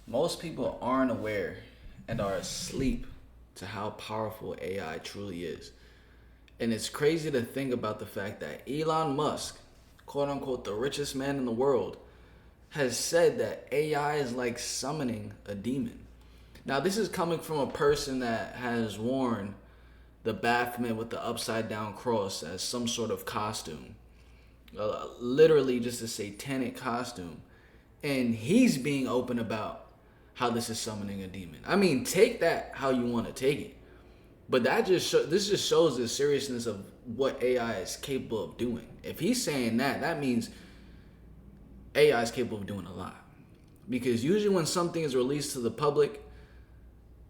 Most people aren't aware and are asleep to how powerful AI truly is. And it's crazy to think about the fact that Elon Musk, quote unquote, the richest man in the world, has said that AI is like summoning a demon. Now, this is coming from a person that has worn the Baphomet with the upside down cross as some sort of costume, literally just a satanic costume. And he's being open about how this is summoning a demon. I mean, take that how you want to take it. But this just shows the seriousness of what AI is capable of doing. If he's saying that, that means AI is capable of doing a lot. Because usually when something is released to the public,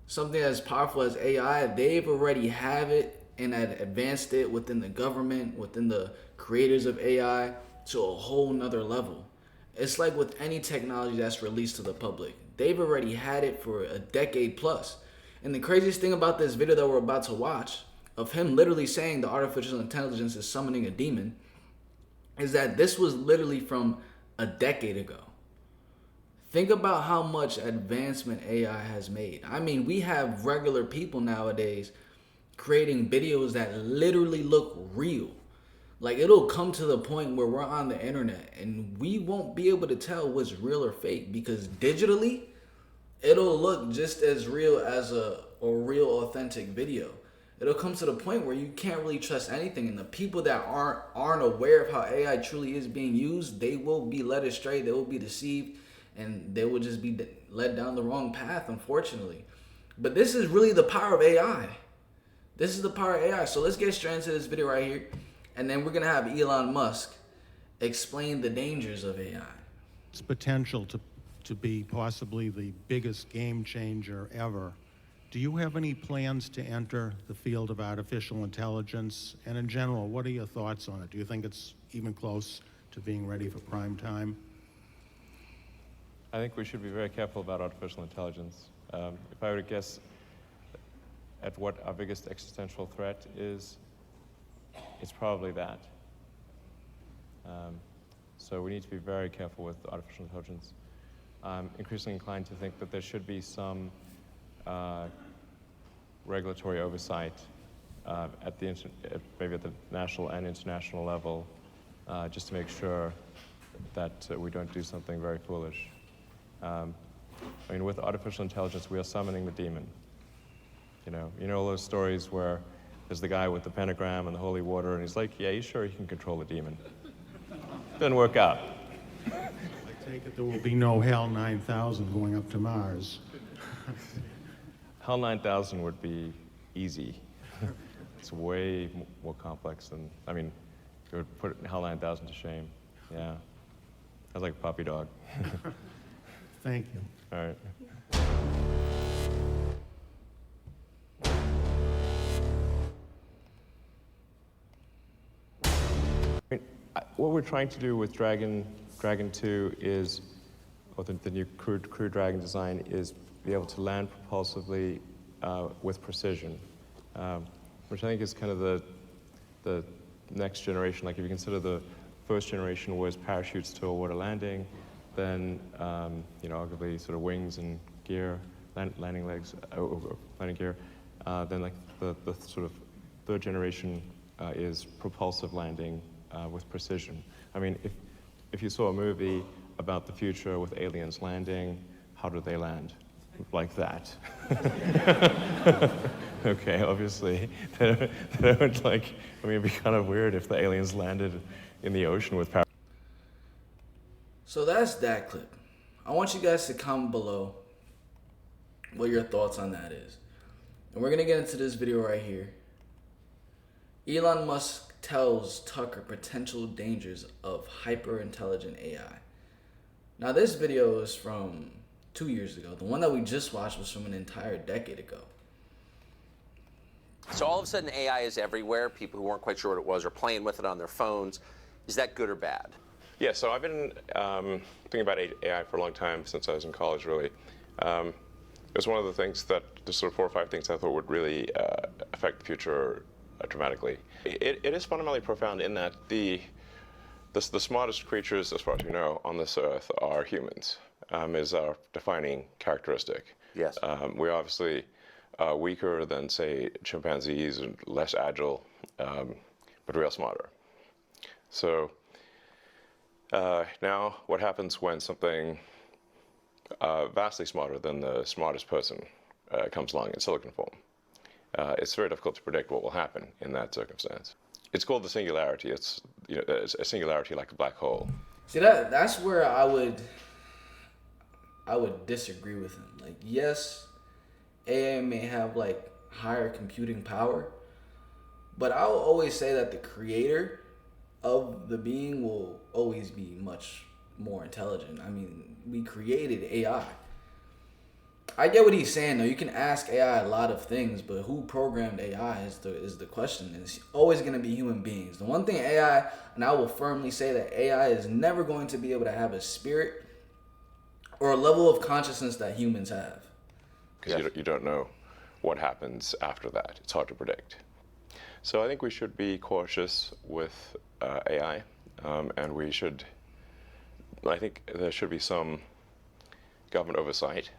something as powerful as AI, they've already have it and had advanced it within the government, within the creators of AI to a whole nother level. It's like with any technology that's released to the public. They've already had it for a decade plus. And the craziest thing about this video that we're about to watch, of him literally saying the artificial intelligence is summoning a demon, is that this was literally from a decade ago. Think about how much advancement AI has made. I mean, we have regular people nowadays creating videos that literally look real. Like, it'll come to the point where we're on the internet and we won't be able to tell what's real or fake because digitally, it'll look just as real as a real authentic video. It'll come to the point where you can't really trust anything, and the people that aren't aware of how AI truly is being used, they will be led astray, they will be deceived, and they will just be led down the wrong path, unfortunately. But this is really the power of AI. This is the power of AI. So let's get straight into this video right here, and then we're gonna have Elon Musk explain the dangers of AI. Its potential to be possibly the biggest game changer ever. Do you have any plans to enter the field of artificial intelligence? And in general, what are your thoughts on it? Do you think it's even close to being ready for prime time? I think we should be very careful about artificial intelligence. If I were to guess at what our biggest existential threat is, it's probably that. So we need to be very careful with artificial intelligence. I'm increasingly inclined to think that there should be some regulatory oversight maybe at the national and international level, just to make sure that we don't do something very foolish. I mean, with artificial intelligence, we are summoning the demon. You know all those stories where there's the guy with the pentagram and the holy water, and he's like, yeah, he's sure he can control the demon. Doesn't work out. I take it there will be no HAL 9000 going up to Mars. HAL 9000 would be easy. It's way more complex than, I mean, it would put HAL 9000 to shame. Yeah. Sounds like a puppy dog. Thank you. All right. What we're trying to do with Dragon 2 is, or the new Crew Dragon design, is be able to land propulsively with precision, which I think is kind of the next generation. Like if you consider the first generation was parachutes to a water landing, then arguably sort of wings and gear, landing legs, landing gear. Then like the sort of third generation is propulsive landing with precision. I mean, if you saw a movie about the future with aliens landing, how do they land? Like that. Okay, obviously. They don't like, I mean, it'd be kind of weird if the aliens landed in the ocean with parachutes. So that's that clip. I want you guys to comment below what your thoughts on that is. And we're going to get into this video right here. Elon Musk tells Tucker potential dangers of hyper-intelligent AI. Now this video is from 2 years ago. The one that we just watched was from an entire decade ago. So all of a sudden AI is everywhere. People who weren't quite sure what it was are playing with it on their phones. Is that good or bad? Yeah, so I've been thinking about AI for a long time, since I was in college, really. It was one of the things that, the sort of 4 or 5 things I thought would really affect the future dramatically. It is fundamentally profound in that the smartest creatures, as far as we know, on this earth are humans. is our defining characteristic. Yes. We're obviously weaker than, say, chimpanzees and less agile, but we are smarter. So now what happens when something vastly smarter than the smartest person comes along in silicon form? It's very difficult to predict what will happen in that circumstance. It's called the singularity. It's, it's a singularity like a black hole. See, that's where I would disagree with him. Like, yes, AI may have like higher computing power, but I will always say that the creator of the being will always be much more intelligent. I mean, we created AI. I get what he's saying though. You can ask AI a lot of things, but who programmed AI is the question. It's always going to be human beings. The one thing AI, and I will firmly say that AI is never going to be able to have a spirit or a level of consciousness that humans have. Because you don't know what happens after that. It's hard to predict. So I think we should be cautious with AI, and I think there should be some government oversight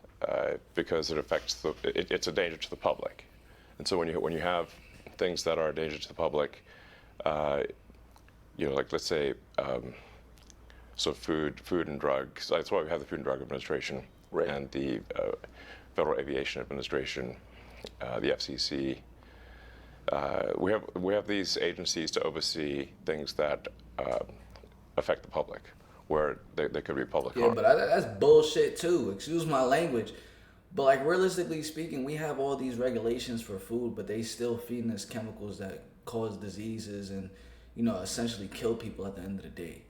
because it affects it's a danger to the public. And so when you have things that are a danger to the public, like let's say, so food and drugs. That's why we have the Food and Drug Administration Right. and the Federal Aviation Administration, the FCC. We have these agencies to oversee things that affect the public, where there could be public Yeah, harm. but that's bullshit too. Excuse my language. But like realistically speaking, we have all these regulations for food, but they still feeding us chemicals that cause diseases and, essentially kill people at the end of the day.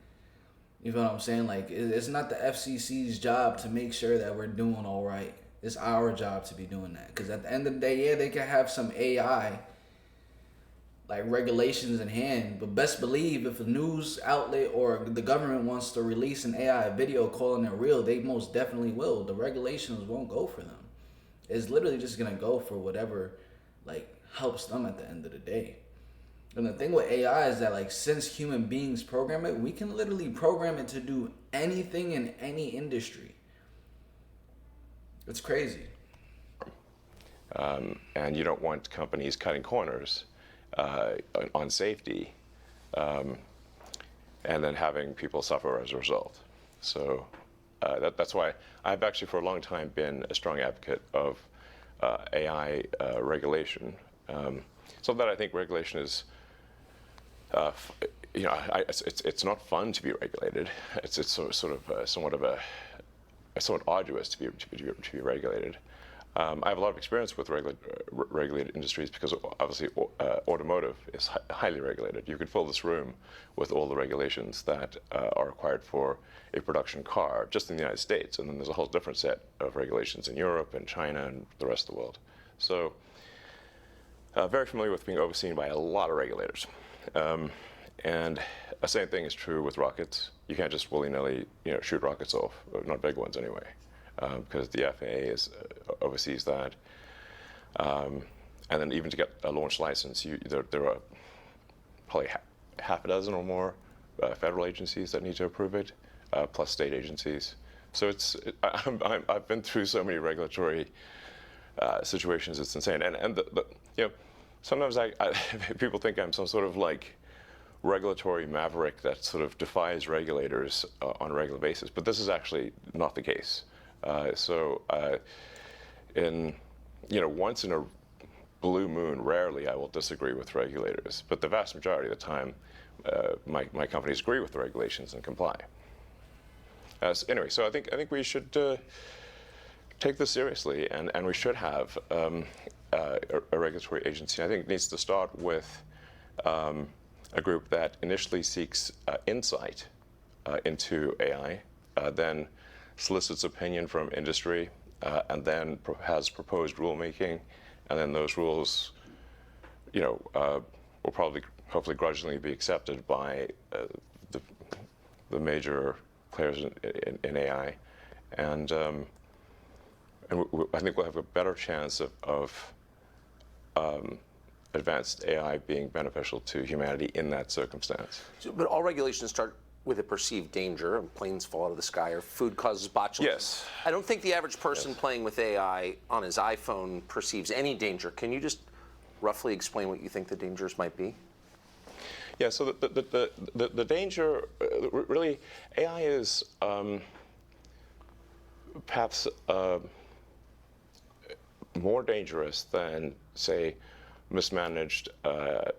You know what I'm saying? Like, it's not the FCC's job to make sure that we're doing all right. It's our job to be doing that. Because at the end of the day, yeah, they can have some AI, like, regulations in hand. But best believe if a news outlet or the government wants to release an AI video calling it real, they most definitely will. The regulations won't go for them. It's literally just going to go for whatever, like, helps them at the end of the day. And the thing with AI is that, like, since human beings program it, we can literally program it to do anything in any industry. It's crazy. And you don't want companies cutting corners on safety, and then having people suffer as a result. So that's why I've actually for a long time been a strong advocate of AI regulation. So that I think regulation is, it's not fun to be regulated. It's somewhat arduous to be regulated. I have a lot of experience with regulated industries because obviously automotive is highly regulated. You could fill this room with all the regulations that are required for a production car just in the United States, and then there's a whole different set of regulations in Europe and China and the rest of the world. So very familiar with being overseen by a lot of regulators. And the same thing is true with rockets. You can't just willy-nilly shoot rockets off, not big ones anyway. Because the FAA oversees that. And then even to get a launch license, there are probably half a dozen or more federal agencies that need to approve it, plus state agencies. So I've been through so many regulatory situations, it's insane. And sometimes people think I'm some sort of like regulatory maverick that sort of defies regulators on a regular basis, but this is actually not the case. Once in a blue moon, rarely I will disagree with regulators, but the vast majority of the time, my companies agree with the regulations and comply. Anyway, so I think we should take this seriously, and we should have a regulatory agency. I think it needs to start with a group that initially seeks insight into AI, then solicits opinion from industry, and then has proposed rulemaking, and then those rules, will probably, hopefully, grudgingly be accepted by the major players in AI, and I think we'll have a better chance of advanced AI being beneficial to humanity in that circumstance. But all regulations start with a perceived danger, and planes fall out of the sky, or food causes botulism. Yes. I don't think the average person playing with AI on his iPhone perceives any danger. Can you just roughly explain what you think the dangers might be? Yeah, so the danger, really, AI is perhaps more dangerous than, say, mismanaged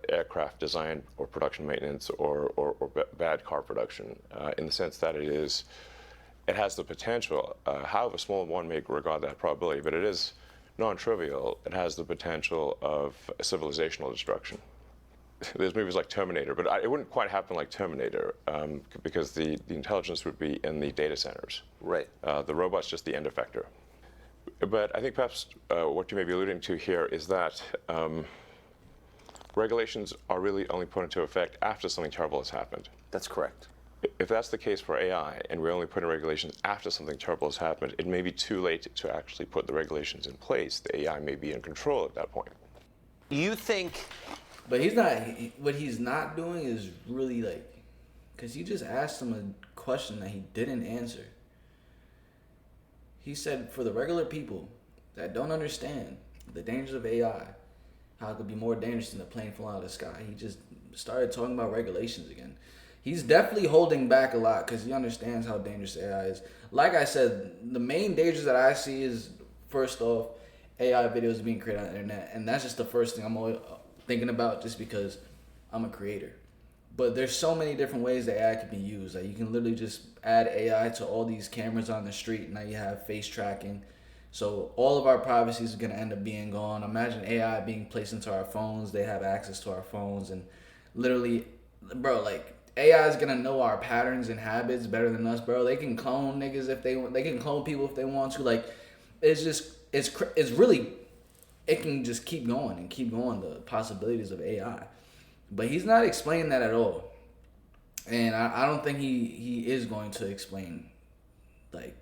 aircraft design or production maintenance or bad car production, in the sense that it has the potential, however small one may regard that probability, but it is non-trivial. It has the potential of civilizational destruction. There's movies like Terminator, but it wouldn't quite happen like Terminator, because the intelligence would be in the data centers. Right. The robot's just the end effector. But I think perhaps what you may be alluding to here is that regulations are really only put into effect after something terrible has happened. That's correct. If that's the case for AI, and we only put in regulations after something terrible has happened, it may be too late to actually put the regulations in place. The AI may be in control at that point. You think... But he's not. What he's not doing is really like, because you just asked him a question that he didn't answer. He said, for the regular people that don't understand the dangers of AI, how it could be more dangerous than a plane falling out of the sky, he just started talking about regulations again. He's definitely holding back a lot because he understands how dangerous AI is. Like I said, the main dangers that I see is, first off, AI videos being created on the internet, and that's just the first thing I'm always thinking about, just because I'm a creator. But there's so many different ways that AI can be used. Like, you can literally just add AI to all these cameras on the street. Now you have face tracking. So all of our privacy is going to end up being gone. Imagine AI being placed into our phones. They have access to our phones. And literally, bro, like, AI is going to know our patterns and habits better than us, bro. They can clone niggas if they want. They can clone people if they want to. Like, it's just, it's really, it can just keep going and keep going, the possibilities of AI. But he's not explaining that at all. And I don't think he is going to explain, like,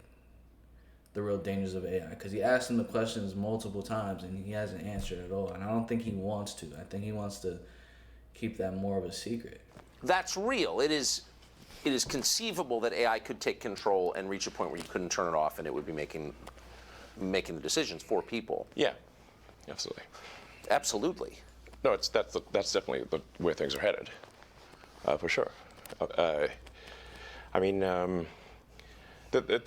the real dangers of AI. Because he asked him the questions multiple times and he hasn't answered at all. And I don't think he wants to. I think he wants to keep that more of a secret. That's real. It is conceivable that AI could take control and reach a point where you couldn't turn it off and it would be making the decisions for people. Yeah, absolutely. Absolutely. No, that's definitely where things are headed, for sure. I mean, the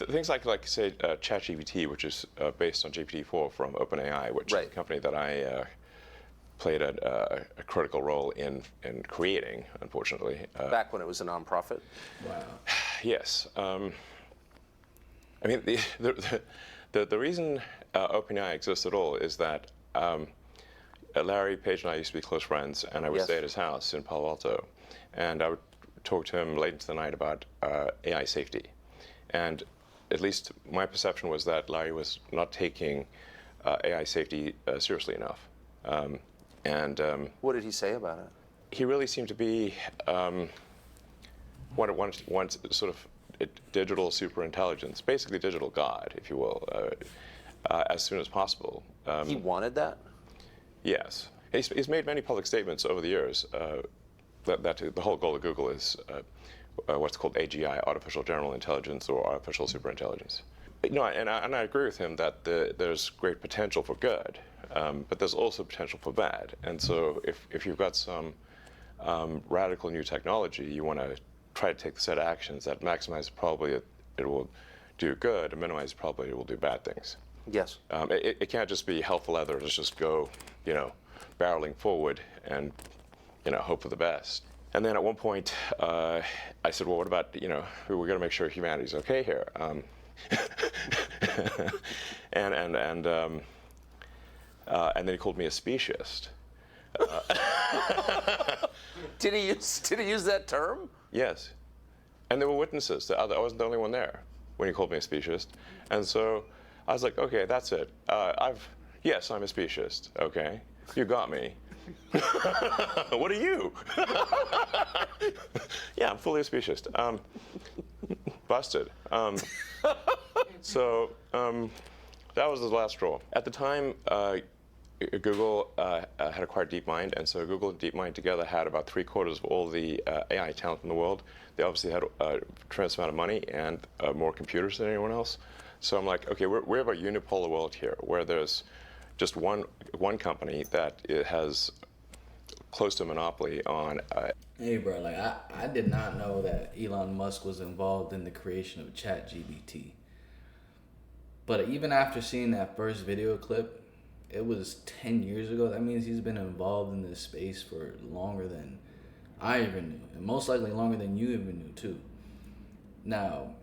things like say ChatGPT, which is based on GPT-4 from OpenAI, which is a company that I played a critical role in creating, unfortunately. Back when it was a nonprofit? Wow. Yes. I mean, the reason OpenAI exists at all is that Larry Page and I used to be close friends, and I would stay at his house in Palo Alto, and I would talk to him late into the night about AI safety. And at least my perception was that Larry was not taking AI safety seriously enough. What did he say about it? He really seemed to be one sort of digital superintelligence, basically digital God, if you will, as soon as possible. He wanted that? Yes. He's made many public statements over the years that the whole goal of Google is what's called AGI, artificial general intelligence, or artificial superintelligence. You know, and I agree with him that there's great potential for good, but there's also potential for bad. And so if you've got some radical new technology, you want to try to take the set of actions that maximize the probability it will do good and minimize the probability it will do bad things. Yes. It can't just be hell for leather. Let's just go, barreling forward and, hope for the best. And then at one point, I said, well, what about, we're going to make sure humanity's okay here. And then he called me a speciesist. Did he use that term? Yes. And there were witnesses. I wasn't the only one there when he called me a speciesist. And so I was like, okay, that's it. Yes, I'm a speciesist. Okay, you got me. What are you? Yeah, I'm fully a speciesist. Busted. So that was the last straw. At the time, Google had acquired DeepMind, and so Google and DeepMind together had about 3/4 of all the AI talent in the world. They obviously had a tremendous amount of money and more computers than anyone else. So I'm like, okay, we have a unipolar world here, where there's just one company that has close to a monopoly on. Hey, bro, like I did not know that Elon Musk was involved in the creation of ChatGPT. But even after seeing that first video clip, it was 10 years ago. That means he's been involved in this space for longer than I even knew, and most likely longer than you even knew too. Now,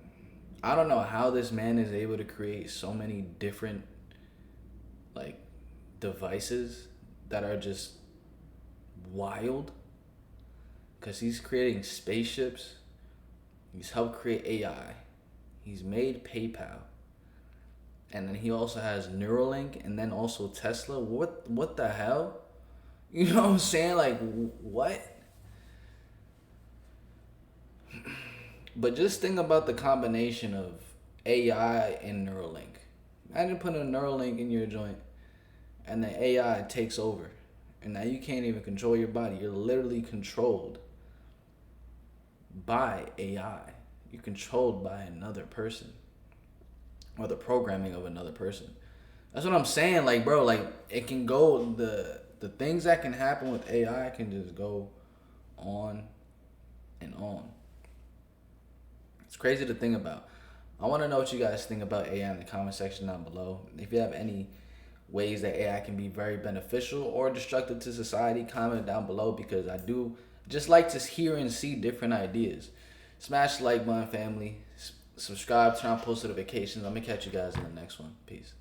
I don't know how this man is able to create so many different like devices that are just wild, because he's creating spaceships, he's helped create AI, he's made PayPal, and then he also has Neuralink, and then also Tesla. What the hell? You know what I'm saying? Like, what? But just think about the combination of AI and Neuralink. Imagine putting a Neuralink in your joint and the AI takes over. And now you can't even control your body. You're literally controlled by AI. You're controlled by another person, or the programming of another person. That's what I'm saying. Like, bro, like it can go, the things that can happen with AI can just go on and on. It's crazy to think about. I want to know what you guys think about AI in the comment section down below. If you have any ways that AI can be very beneficial or destructive to society, comment down below, because I do just like to hear and see different ideas. Smash the like button, family. Subscribe, turn on post notifications. I'm going to catch you guys in the next one. Peace.